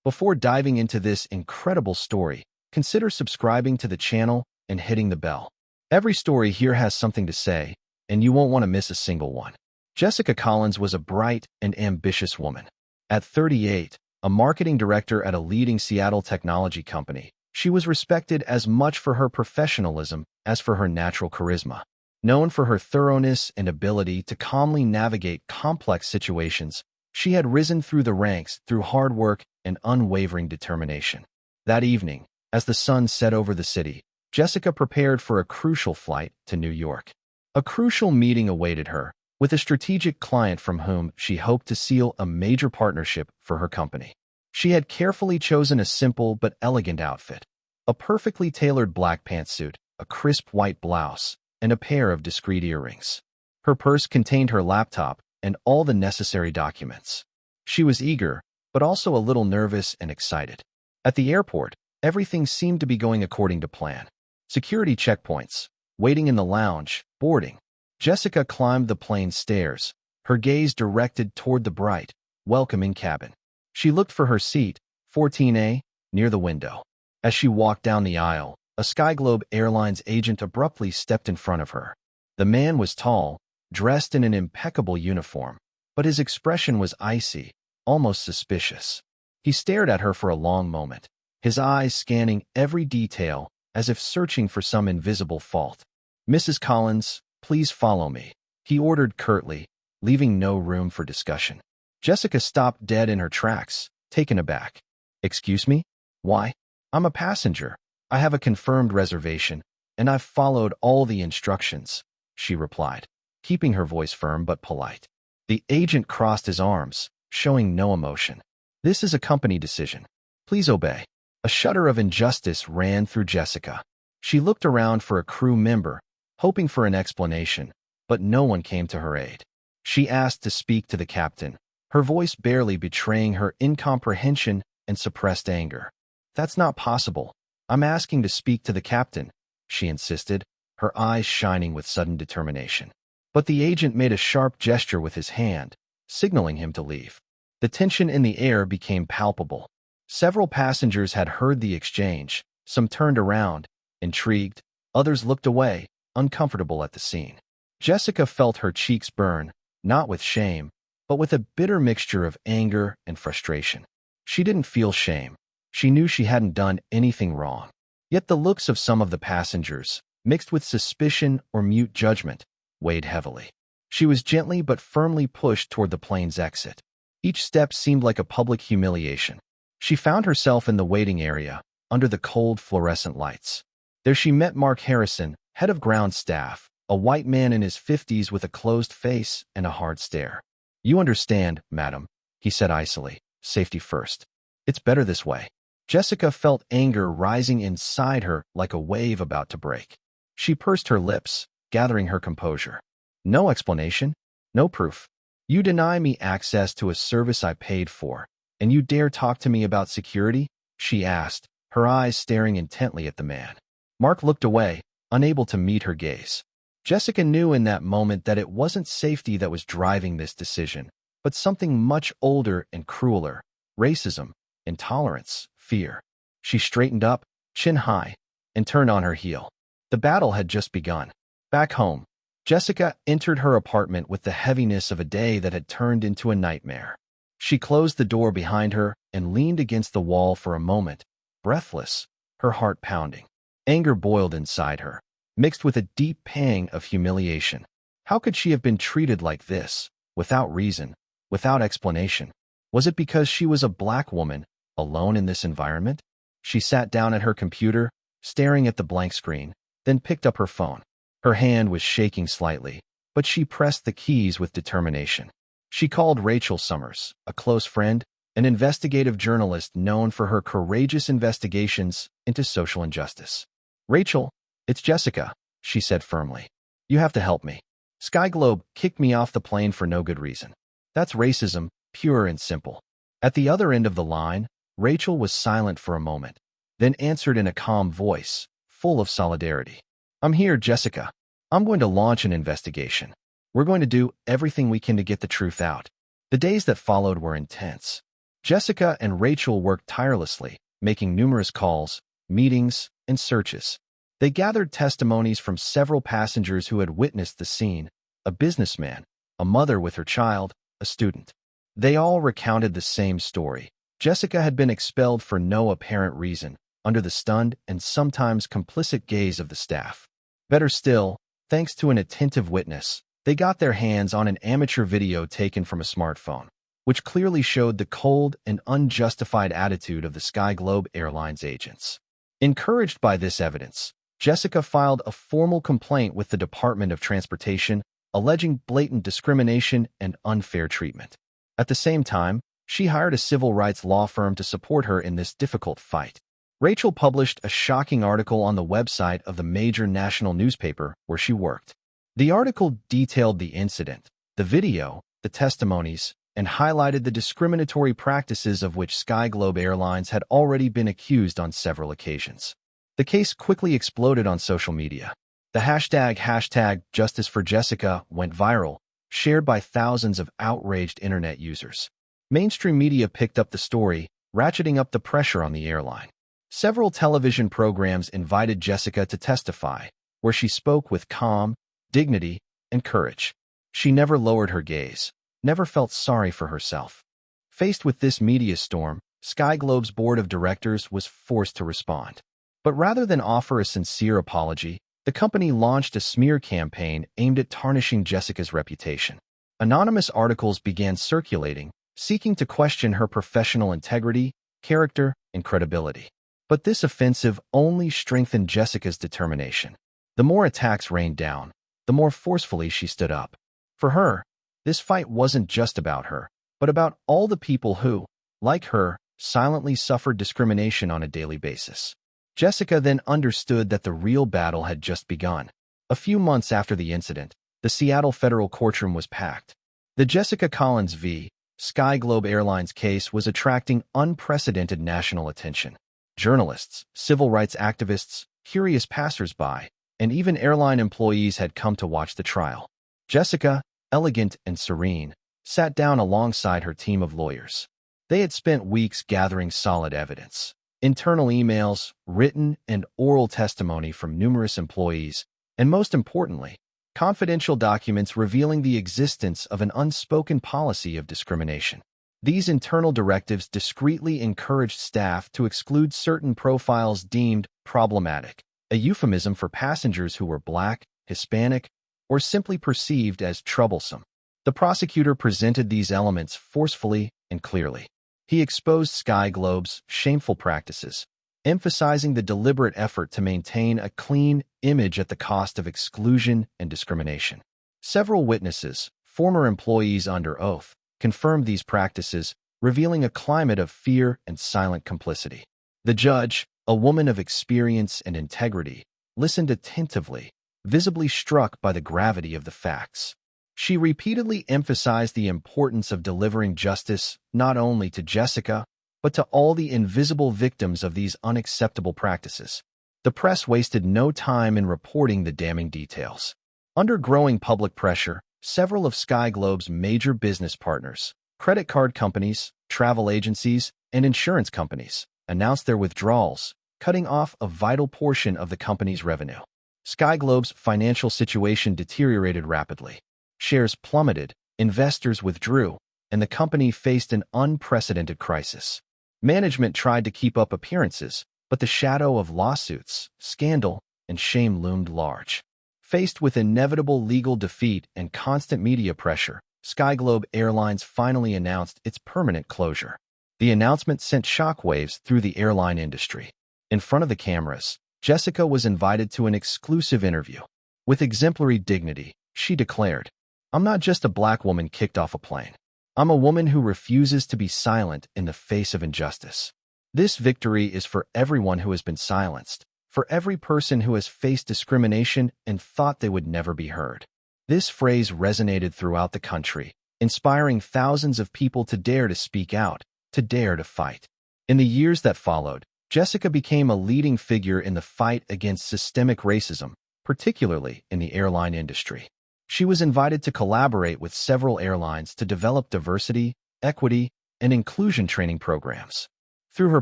Before diving into this incredible story, consider subscribing to the channel and hitting the bell. Every story here has something to say, and you won't want to miss a single one. Jessica Collins was a bright and ambitious woman. At 38, a marketing director at a leading Seattle technology company, she was respected as much for her professionalism as for her natural charisma. Known for her thoroughness and ability to calmly navigate complex situations, she had risen through the ranks through hard work and unwavering determination. That evening, as the sun set over the city, Jessica prepared for a crucial flight to New York. A crucial meeting awaited her, with a strategic client from whom she hoped to seal a major partnership for her company. She had carefully chosen a simple but elegant outfit: a perfectly tailored black pantsuit, a crisp white blouse, and a pair of discreet earrings. Her purse contained her laptop and all the necessary documents. She was eager, but also a little nervous and excited. At the airport, everything seemed to be going according to plan. Security checkpoints, waiting in the lounge, boarding. Jessica climbed the plane's stairs, her gaze directed toward the bright, welcoming cabin. She looked for her seat, 14A, near the window. As she walked down the aisle, a SkyGlobe Airlines agent abruptly stepped in front of her. The man was tall, dressed in an impeccable uniform, but his expression was icy, almost suspicious. He stared at her for a long moment, his eyes scanning every detail as if searching for some invisible fault. "Mrs. Collins, please follow me," he ordered curtly, leaving no room for discussion. Jessica stopped dead in her tracks, taken aback. "Excuse me? Why? I'm a passenger. I have a confirmed reservation, and I've followed all the instructions," she replied, keeping her voice firm but polite. The agent crossed his arms, showing no emotion. "This is a company decision. Please obey." A shudder of injustice ran through Jessica. She looked around for a crew member, hoping for an explanation, but no one came to her aid. She asked to speak to the captain, her voice barely betraying her incomprehension and suppressed anger. "That's not possible. I'm asking to speak to the captain," she insisted, her eyes shining with sudden determination. But the agent made a sharp gesture with his hand, signaling him to leave. The tension in the air became palpable. Several passengers had heard the exchange. Some turned around, intrigued. Others looked away, uncomfortable at the scene. Jessica felt her cheeks burn, not with shame, but with a bitter mixture of anger and frustration. She didn't feel shame. She knew she hadn't done anything wrong. Yet the looks of some of the passengers, mixed with suspicion or mute judgment, weighed heavily. She was gently but firmly pushed toward the plane's exit. Each step seemed like a public humiliation. She found herself in the waiting area, under the cold fluorescent lights. There she met Mark Harrison, head of ground staff, a white man in his 50s with a closed face and a hard stare. "You understand, madam," he said icily, "safety first. It's better this way." Jessica felt anger rising inside her like a wave about to break. She pursed her lips, gathering her composure. "No explanation, no proof. You deny me access to a service I paid for, and you dare talk to me about security?" she asked, her eyes staring intently at the man. Mark looked away, unable to meet her gaze. Jessica knew in that moment that it wasn't safety that was driving this decision, but something much older and crueler: racism, intolerance, fear. She straightened up, chin high, and turned on her heel. The battle had just begun. Back home, Jessica entered her apartment with the heaviness of a day that had turned into a nightmare. She closed the door behind her and leaned against the wall for a moment, breathless, her heart pounding. Anger boiled inside her, mixed with a deep pang of humiliation. How could she have been treated like this, without reason, without explanation? Was it because she was a black woman, alone in this environment? She sat down at her computer, staring at the blank screen, then picked up her phone. Her hand was shaking slightly, but she pressed the keys with determination. She called Rachel Summers, a close friend, an investigative journalist known for her courageous investigations into social injustice. "Rachel, it's Jessica," she said firmly. "You have to help me. SkyGlobe kicked me off the plane for no good reason. That's racism, pure and simple." At the other end of the line, Rachel was silent for a moment, then answered in a calm voice, full of solidarity. "I'm here, Jessica. I'm going to launch an investigation. We're going to do everything we can to get the truth out." The days that followed were intense. Jessica and Rachel worked tirelessly, making numerous calls, meetings, and searches. They gathered testimonies from several passengers who had witnessed the scene: a businessman, a mother with her child, a student. They all recounted the same story. Jessica had been expelled for no apparent reason, under the stunned and sometimes complicit gaze of the staff. Better still, thanks to an attentive witness, they got their hands on an amateur video taken from a smartphone, which clearly showed the cold and unjustified attitude of the Sky Globe Airlines agents. Encouraged by this evidence, Jessica filed a formal complaint with the Department of Transportation, alleging blatant discrimination and unfair treatment. At the same time, she hired a civil rights law firm to support her in this difficult fight. Rachel published a shocking article on the website of the major national newspaper where she worked. The article detailed the incident, the video, the testimonies, and highlighted the discriminatory practices of which Sky Globe Airlines had already been accused on several occasions. The case quickly exploded on social media. The hashtag Justice for Jessica went viral, shared by thousands of outraged internet users. Mainstream media picked up the story, ratcheting up the pressure on the airline. Several television programs invited Jessica to testify, where she spoke with calm, dignity, and courage. She never lowered her gaze, never felt sorry for herself. Faced with this media storm, Sky Globe's board of directors was forced to respond. But rather than offer a sincere apology, the company launched a smear campaign aimed at tarnishing Jessica's reputation. Anonymous articles began circulating, seeking to question her professional integrity, character, and credibility. But this offensive only strengthened Jessica's determination. The more attacks rained down, the more forcefully she stood up. For her, this fight wasn't just about her, but about all the people who, like her, silently suffered discrimination on a daily basis. Jessica then understood that the real battle had just begun. A few months after the incident, the Seattle federal courtroom was packed. The Jessica Collins v. Sky Globe Airlines case was attracting unprecedented national attention. Journalists, civil rights activists, curious passers-by, and even airline employees had come to watch the trial. Jessica, elegant and serene, sat down alongside her team of lawyers. They had spent weeks gathering solid evidence. Internal emails, written and oral testimony from numerous employees, and most importantly, confidential documents revealing the existence of an unspoken policy of discrimination. These internal directives discreetly encouraged staff to exclude certain profiles deemed problematic, a euphemism for passengers who were Black, Hispanic, or simply perceived as troublesome. The prosecutor presented these elements forcefully and clearly. He exposed Sky Globe's shameful practices, emphasizing the deliberate effort to maintain a clean image at the cost of exclusion and discrimination. Several witnesses, former employees under oath, confirmed these practices, revealing a climate of fear and silent complicity. The judge, a woman of experience and integrity, listened attentively, visibly struck by the gravity of the facts. She repeatedly emphasized the importance of delivering justice not only to Jessica, but to all the invisible victims of these unacceptable practices. The press wasted no time in reporting the damning details. Under growing public pressure, several of Sky Globe's major business partners, credit card companies, travel agencies, and insurance companies, announced their withdrawals, cutting off a vital portion of the company's revenue. Sky Globe's financial situation deteriorated rapidly. Shares plummeted, investors withdrew, and the company faced an unprecedented crisis. Management tried to keep up appearances, but the shadow of lawsuits, scandal, and shame loomed large. Faced with inevitable legal defeat and constant media pressure, Sky Globe Airlines finally announced its permanent closure. The announcement sent shockwaves through the airline industry. In front of the cameras, Jessica was invited to an exclusive interview. With exemplary dignity, she declared, "I'm not just a Black woman kicked off a plane. I'm a woman who refuses to be silent in the face of injustice. This victory is for everyone who has been silenced, for every person who has faced discrimination and thought they would never be heard." This phrase resonated throughout the country, inspiring thousands of people to dare to speak out, to dare to fight. In the years that followed, Jessica became a leading figure in the fight against systemic racism, particularly in the airline industry. She was invited to collaborate with several airlines to develop diversity, equity, and inclusion training programs. Through her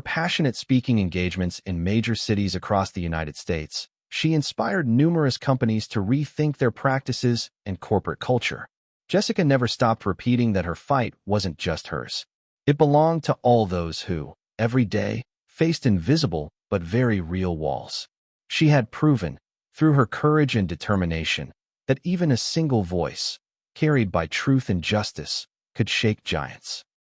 passionate speaking engagements in major cities across the United States, she inspired numerous companies to rethink their practices and corporate culture. Jessica never stopped repeating that her fight wasn't just hers. It belonged to all those who, every day, faced invisible but very real walls. She had proven, through her courage and determination, that even a single voice, carried by truth and justice, could shake giants.